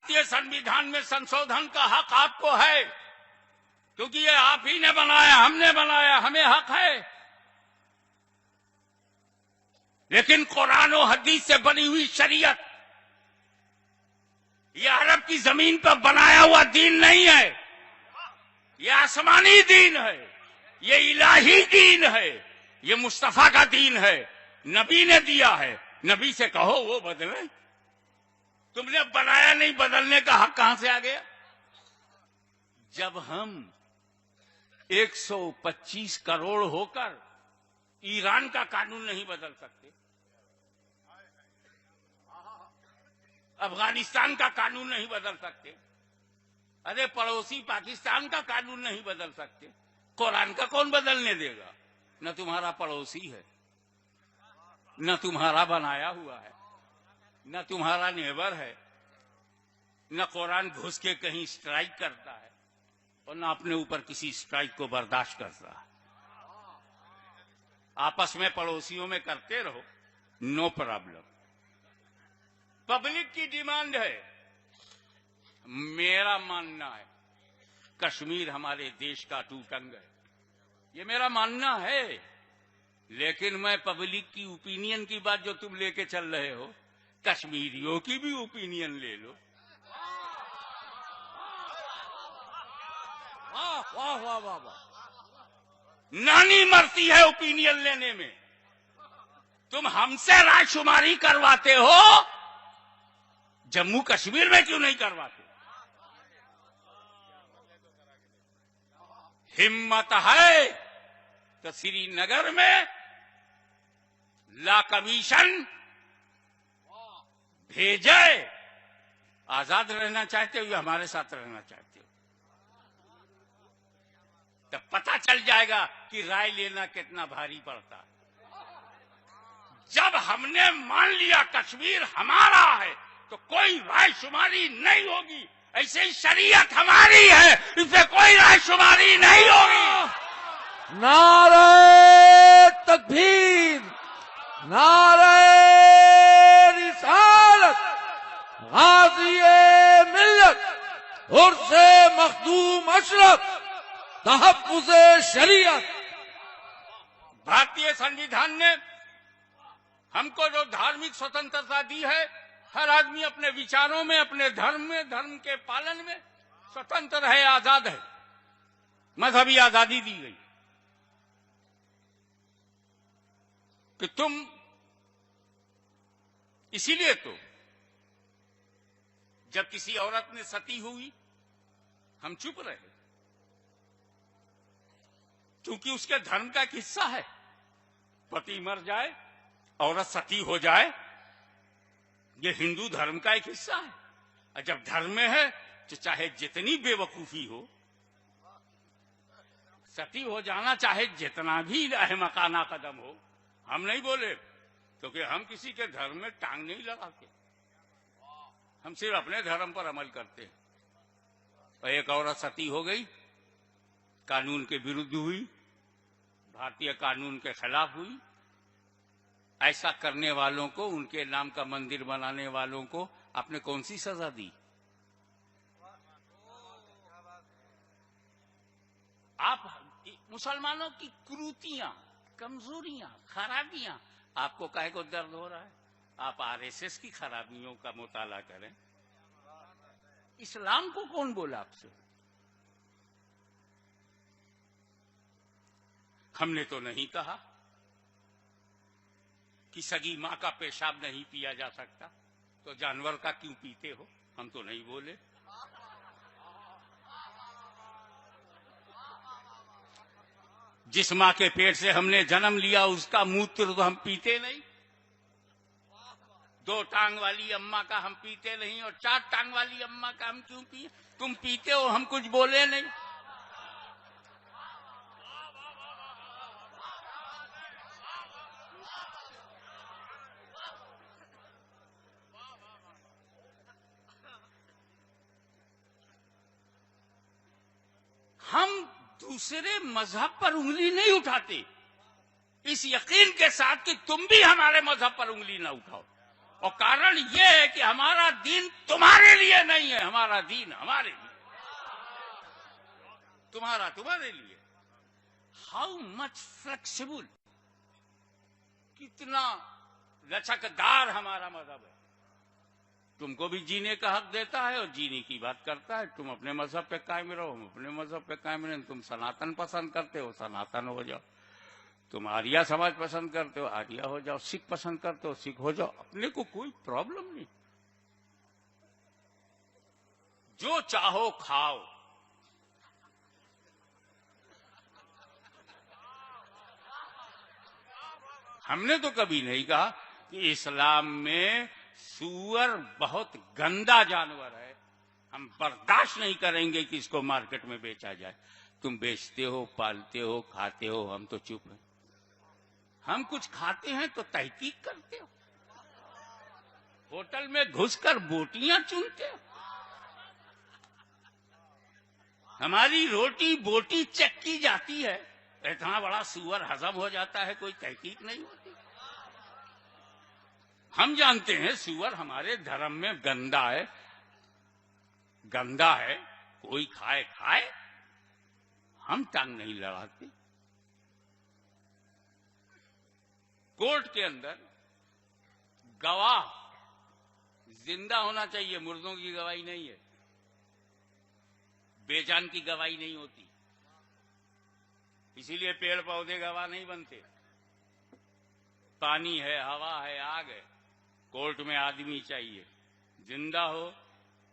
भारतीय संविधान में संशोधन का हक आपको है, क्योंकि ये आप ही ने बनाया, हमने बनाया, हमें हक है। लेकिन कुरान और हदीस से बनी हुई शरीयत ये अरब की जमीन पर बनाया हुआ दीन नहीं है, ये आसमानी दीन है, ये इलाही दीन है, ये मुस्तफा का दीन है, नबी ने दिया है। नबी से कहो वो बदले, तुमने बनाया नहीं, बदलने का हक कहां से आ गया? जब हम 125 करोड़ होकर ईरान का कानून नहीं बदल सकते, अफगानिस्तान का कानून नहीं बदल सकते, अरे पड़ोसी पाकिस्तान का कानून नहीं बदल सकते, कुरान का कौन बदलने देगा? न तुम्हारा पड़ोसी है, न तुम्हारा बनाया हुआ है, न तुम्हारा नेबर है, न कुरान घुस के कहीं स्ट्राइक करता है और न अपने ऊपर किसी स्ट्राइक को बर्दाश्त करता है। आपस में पड़ोसियों में करते रहो, नो प्रॉब्लम। पब्लिक की डिमांड है, मेरा मानना है कश्मीर हमारे देश का अटूट अंग है, ये मेरा मानना है। लेकिन मैं पब्लिक की ओपिनियन की बात जो तुम लेके चल रहे हो, कश्मीरियों की भी ओपिनियन ले लो। वाह वाह वाह वाह वाह, नानी मरती है ओपिनियन लेने में। तुम हमसे रायशुमारी करवाते हो, जम्मू कश्मीर में क्यों नहीं करवाते? हिम्मत है तो श्रीनगर में ला कमीशन भेजे। आजाद रहना चाहते हो या हमारे साथ रहना चाहते हो? तब पता चल जाएगा कि राय लेना कितना भारी पड़ता है। जब हमने मान लिया कश्मीर हमारा है तो कोई रायशुमारी नहीं होगी। ऐसे ही शरीयत हमारी है, इससे कोई रायशुमारी नहीं होगी। नारे तकबीर, नारे रिसालत, गाज़ी-ए मिल्लत उर्से मखदूम अशरफ, तहफ़्फ़ुज़-ए शरीयत। भारतीय संविधान ने हमको जो धार्मिक स्वतंत्रता दी है, हर आदमी अपने विचारों में, अपने धर्म में, धर्म के पालन में स्वतंत्र है, आजाद है। मजहबी आजादी दी गई कि तुम, इसीलिए तो जब किसी औरत ने सती हुई हम चुप रहे, क्योंकि उसके धर्म का एक हिस्सा है। पति मर जाए, औरत सती हो जाए, ये हिंदू धर्म का एक हिस्सा है। और जब धर्म में है तो चाहे जितनी बेवकूफी हो, सती हो जाना चाहे जितना भी अहमकाना कदम हो, हम नहीं बोले, क्योंकि हम किसी के धर्म में टांग नहीं लगाते, हम सिर्फ अपने धर्म पर अमल करते हैं। और एक औरत सती हो गई, कानून के विरुद्ध हुई, भारतीय कानून के खिलाफ हुई। ऐसा करने वालों को, उनके नाम का मंदिर बनाने वालों को आपने कौन सी सजा दी? आप मुसलमानों की कुरीतियां, कमजोरियां, खराबियां, आपको काहे को दर्द हो रहा है? आप आरएसएस की खराबियों का मुताला करें। इस्लाम को कौन बोला आपसे? हमने तो नहीं कहा कि सगी मां का पेशाब नहीं पिया जा सकता, तो जानवर का क्यों पीते हो? हम तो नहीं बोले। जिस मां के पेट से हमने जन्म लिया उसका मूत्र तो हम पीते नहीं। 2 टांग वाली अम्मा का हम पीते नहीं, और 4 टांग वाली अम्मा का हम क्यों पिए? तुम पीते हो, हम कुछ बोले नहीं। हम दूसरे मजहब पर उंगली नहीं उठाते, इस यकीन के साथ कि तुम भी हमारे मजहब पर उंगली ना उठाओ। और कारण यह है कि हमारा दीन तुम्हारे लिए नहीं है, हमारा दीन हमारे लिए, तुम्हारे लिए। हाउ मच फ्लेक्सिबल, कितना लचकदार हमारा मजहब है। तुमको भी जीने का हक देता है और जीने की बात करता है। तुम अपने मजहब पे कायम रहो, हम अपने मजहब पे कायम रहें। तुम सनातन पसंद करते हो, सनातन हो जाओ। तुम आर्या समाज पसंद करते हो, आर्या हो जाओ। सिख पसंद करते हो, सिख हो जाओ। अपने को कोई प्रॉब्लम नहीं, जो चाहो खाओ। हमने तो कभी नहीं कहा कि इस्लाम में सूअर बहुत गंदा जानवर है, हम बर्दाश्त नहीं करेंगे कि इसको मार्केट में बेचा जाए। तुम बेचते हो, पालते हो, खाते हो, हम तो चुप हैं। हम कुछ खाते हैं तो तहकीक करते हो, होटल में घुसकर बोटियां चुनते हो। हमारी रोटी बोटी चेक की जाती है, इतना बड़ा सूअर हजम हो जाता है, कोई तहकीक नहीं होती। हम जानते हैं सूअर हमारे धर्म में गंदा है, कोई खाए खाए, हम टांग नहीं लड़ाते। कोर्ट के अंदर गवाह जिंदा होना चाहिए, मुर्दों की गवाही नहीं है, बेजान की गवाही नहीं होती। इसीलिए पेड़ पौधे गवाह नहीं बनते। पानी है, हवा है, आग है, कोर्ट में आदमी चाहिए, जिंदा हो,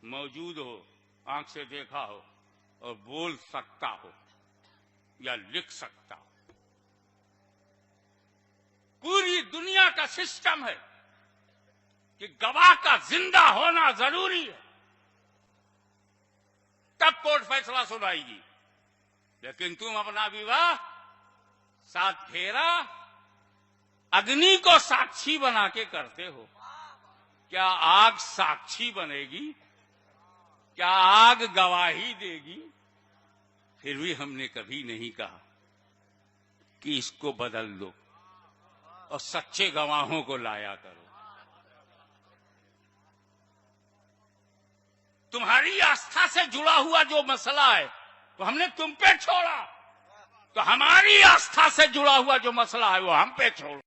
मौजूद हो, आंख से देखा हो और बोल सकता हो या लिख सकता हो। पूरी दुनिया का सिस्टम है कि गवाह का जिंदा होना जरूरी है, तब कोर्ट फैसला सुनाएगी। लेकिन तुम अपना विवाह 7 फेरा अग्नि को साक्षी बना के करते हो। क्या आग साक्षी बनेगी? क्या आग गवाही देगी? फिर भी हमने कभी नहीं कहा कि इसको बदल दो और सच्चे गवाहों को लाया करो। तुम्हारी आस्था से जुड़ा हुआ जो मसला है तो हमने तुम पे छोड़ा, तो हमारी आस्था से जुड़ा हुआ जो मसला है वो हम पे छोड़ो।